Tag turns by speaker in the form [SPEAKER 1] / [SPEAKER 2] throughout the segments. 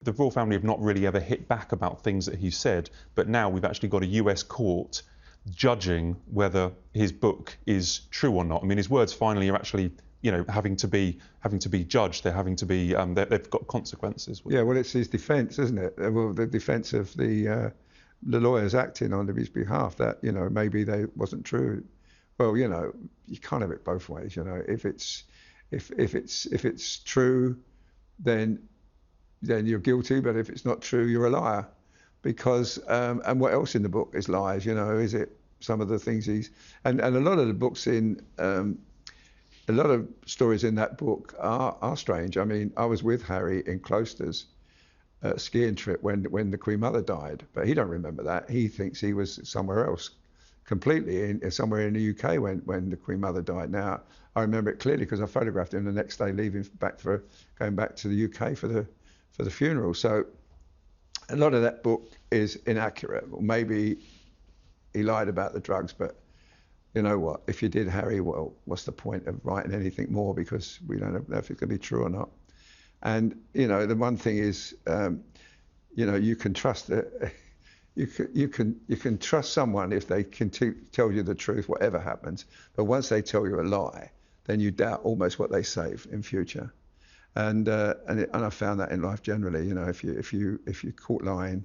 [SPEAKER 1] The royal family have not really ever hit back about things that he said, but now we've actually got a US court judging whether his book is true or not. I mean, his words finally are actually, having to be judged. They're having to be, they've got consequences.
[SPEAKER 2] Yeah, well, it's his defence, isn't it? Well, the defence of the lawyers acting on his behalf, that maybe they wasn't true. Well, you can't have it both ways. If it's true, then you're guilty. But if it's not true, you're a liar. Because and what else in the book is lies? Is it some of the things and a lot of the books in a lot of stories in that book are strange. I mean, I was with Harry in Cloisters skiing trip when the Queen Mother died, but he don't remember that. He thinks he was somewhere else completely, somewhere in the UK when the Queen Mother died. Now I remember it clearly because I photographed him the next day going back to the UK for the funeral. So a lot of that book is inaccurate. Or maybe he lied about the drugs, but you know what? If you did, Harry, well, what's the point of writing anything more? Because we don't know if it's going to be true or not. And the one thing is, you can trust it. You can trust someone if they can tell you the truth, whatever happens. But once they tell you a lie, then you doubt almost what they say in future. And I found that in life generally. If you're caught lying,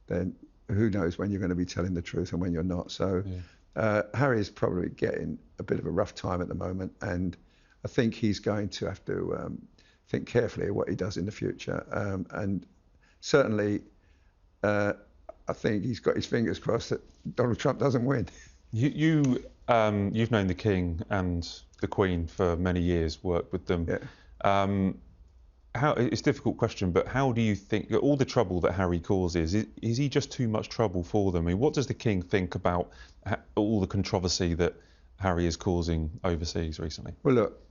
[SPEAKER 2] then who knows when you're going to be telling the truth and when you're not. So Harry is probably getting a bit of a rough time at the moment, and I think he's going to have to think carefully of what he does in the future. And certainly, I think he's got his fingers crossed that Donald Trump doesn't win.
[SPEAKER 1] You've known the King and the Queen for many years, worked with them.
[SPEAKER 2] Yeah.
[SPEAKER 1] It's a difficult question, but how do you think all the trouble that Harry causes, is he just too much trouble for them? I mean, what does the King think about all the controversy that Harry is causing overseas recently?
[SPEAKER 2] Well, look,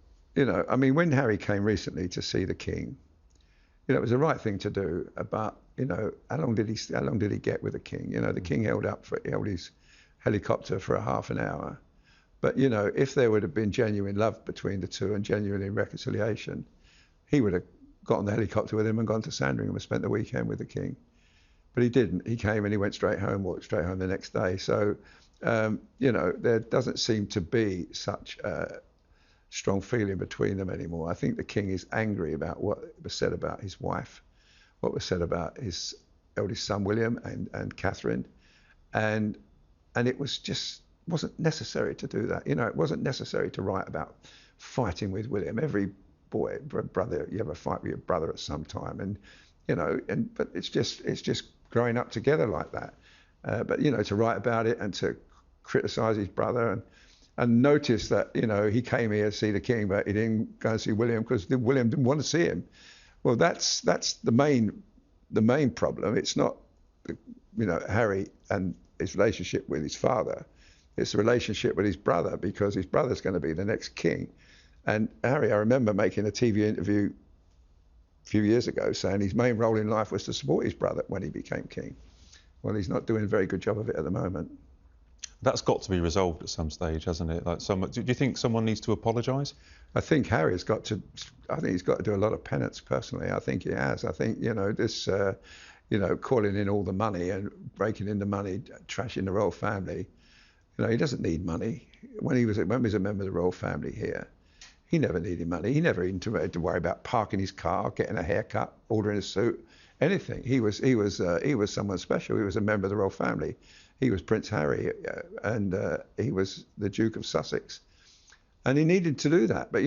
[SPEAKER 2] I mean, when Harry came recently to see the King, it was the right thing to do. But how long did he get with the King? The King held his helicopter for a half an hour. But if there would have been genuine love between the two and genuine reconciliation, he would have got on the helicopter with him and gone to Sandringham and spent the weekend with the King. But he didn't. He came and he went straight home, walked straight home the next day. So, there doesn't seem to be such a strong feeling between them anymore. I think the King is angry about what was said about his wife, what was said about his eldest son, William, and Catherine. And it wasn't necessary to do that. It wasn't necessary to write about fighting with William. Every brother, you have a fight with your brother at some time, but it's just growing up together like that. But to write about it and to criticise his brother and notice that he came here to see the King, but he didn't go and see William because William didn't want to see him. Well, that's the main problem. It's not Harry and his relationship with his father. It's the relationship with his brother, because his brother's going to be the next king. And Harry, I remember making a TV interview a few years ago saying his main role in life was to support his brother when he became king. Well, he's not doing a very good job of it at the moment.
[SPEAKER 1] That's got to be resolved at some stage, hasn't it? Do you think someone needs to apologise?
[SPEAKER 2] I think he's got to do a lot of penance personally. I think he has. I think, this, calling in all the money and breaking in the money, trashing the royal family. He doesn't need money. When he was a member of the royal family here, he never needed money. He never even had to worry about parking his car, getting a haircut, ordering a suit, anything. He was someone special. He was a member of the royal family. He was Prince Harry, and he was the Duke of Sussex, and he needed to do that. But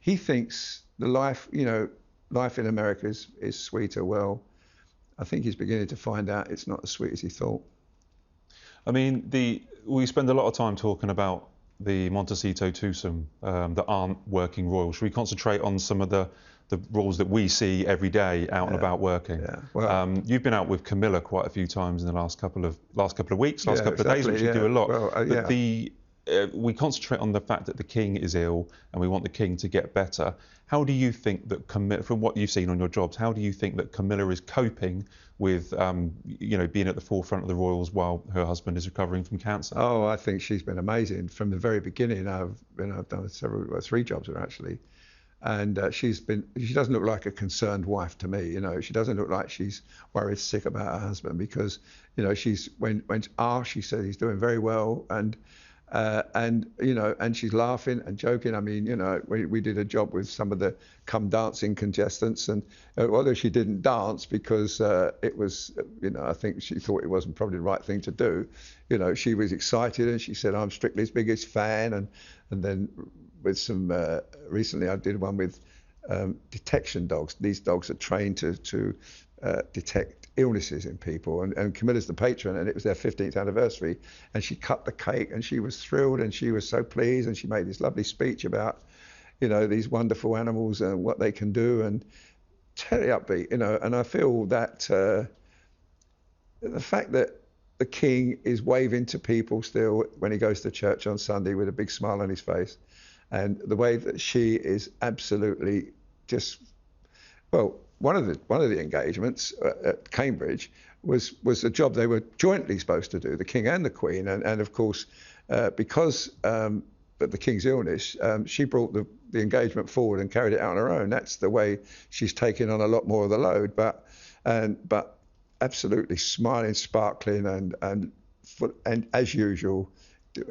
[SPEAKER 2] he thinks the life in America is sweeter. Well, I think he's beginning to find out it's not as sweet as he thought.
[SPEAKER 1] I mean, we spend a lot of time talking about the Montecito twosome that aren't working royals. Should we concentrate on some of the royals that we see every day out and about working?
[SPEAKER 2] Yeah. Well,
[SPEAKER 1] you've been out with Camilla quite a few times in the last couple of weeks, couple of days, which you do a lot.
[SPEAKER 2] Well,
[SPEAKER 1] but we concentrate on the fact that the King is ill and we want the King to get better. How do you think that Camilla, from what you've seen on your jobs, how do you think that Camilla is coping with, being at the forefront of the royals while her husband is recovering from cancer?
[SPEAKER 2] Oh, I think she's been amazing from the very beginning. I've done 3 jobs with her actually, And she doesn't look like a concerned wife to me. She doesn't look like she's worried sick about her husband, because she's when asked, she said he's doing very well, and she's laughing and joking. I mean, we did a job with some of the come dancing contestants, and although she didn't dance because it was, I think she thought it wasn't probably the right thing to do, she was excited, and she said, I'm Strictly's biggest fan, and then with some recently I did one with detection dogs. These dogs are trained to detect illnesses in people, and Camilla's the patron, and it was their 15th anniversary, and she cut the cake, and she was thrilled, and she was so pleased, and she made this lovely speech about these wonderful animals and what they can do, and totally upbeat, and I feel that the fact that the king is waving to people still when he goes to church on Sunday with a big smile on his face, and the way that she is absolutely just, well, one of the engagements at Cambridge was a job they were jointly supposed to do, the king and the queen, and of course because of the king's illness, she brought the engagement forward and carried it out on her own. That's the way she's taken on a lot more of the load, but absolutely smiling, sparkling, and as usual,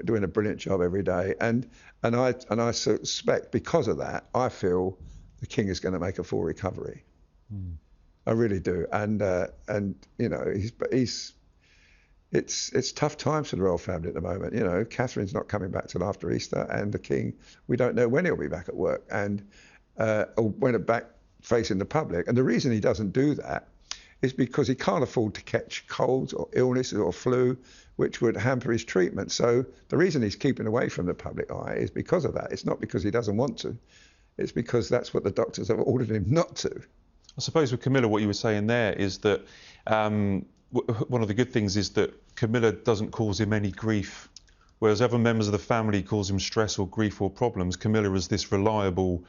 [SPEAKER 2] doing a brilliant job every day. And I suspect because of that, I feel the king is going to make a full recovery. I really do. And it's tough times for the royal family at the moment. Catherine's not coming back till after Easter, and the king, we don't know when he'll be back at work, and or when back facing the public. And the reason he doesn't do that is because he can't afford to catch colds or illnesses or flu, which would hamper his treatment. So the reason he's keeping away from the public eye is because of that. It's not because he doesn't want to. It's because that's what the doctors have ordered him not to.
[SPEAKER 1] I suppose with Camilla, what you were saying there is that one of the good things is that Camilla doesn't cause him any grief, whereas other members of the family cause him stress or grief or problems. Camilla is this reliable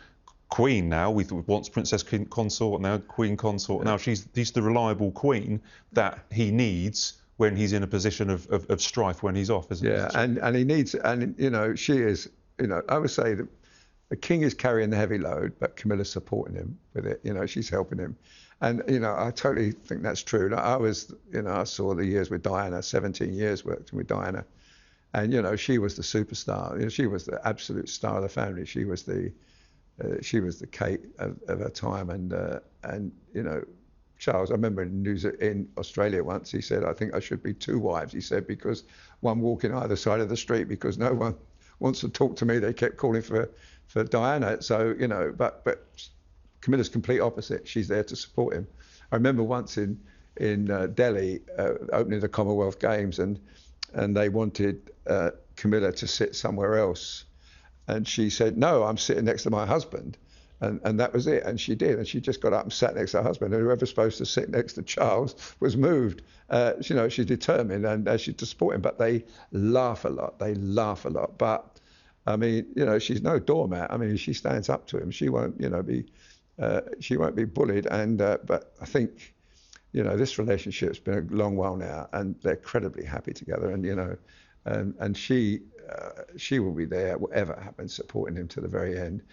[SPEAKER 1] queen now. We once Princess Consort, now Queen Consort. Now she's the reliable queen that he needs when he's in a position of strife, when he's off, isn't it?
[SPEAKER 2] Yeah, and he needs, and she is, I would say that the king is carrying the heavy load, but Camilla's supporting him with it. She's helping him. And, I totally think that's true. I saw the years with Diana, 17 years working with Diana. And, she was the superstar. She was the absolute star of the family. She was the Kate of her time. And Charles, I remember in news in Australia once, he said, I think I should be two wives. He said, because one walking either side of the street, because no one wants to talk to me. They kept calling for Diana. So, but Camilla's complete opposite. She's there to support him. I remember once in Delhi, opening the Commonwealth Games, and they wanted Camilla to sit somewhere else. And she said, no, I'm sitting next to my husband. And that was it. And she did. And she just got up and sat next to her husband. And whoever's supposed to sit next to Charles was moved. She's determined, and she's to support him. But they laugh a lot. But I mean, she's no doormat. I mean, she stands up to him. She won't, she won't be bullied. And but I think, this relationship's been a long while now, and they're incredibly happy together. And and she will be there, whatever happens, supporting him to the very end.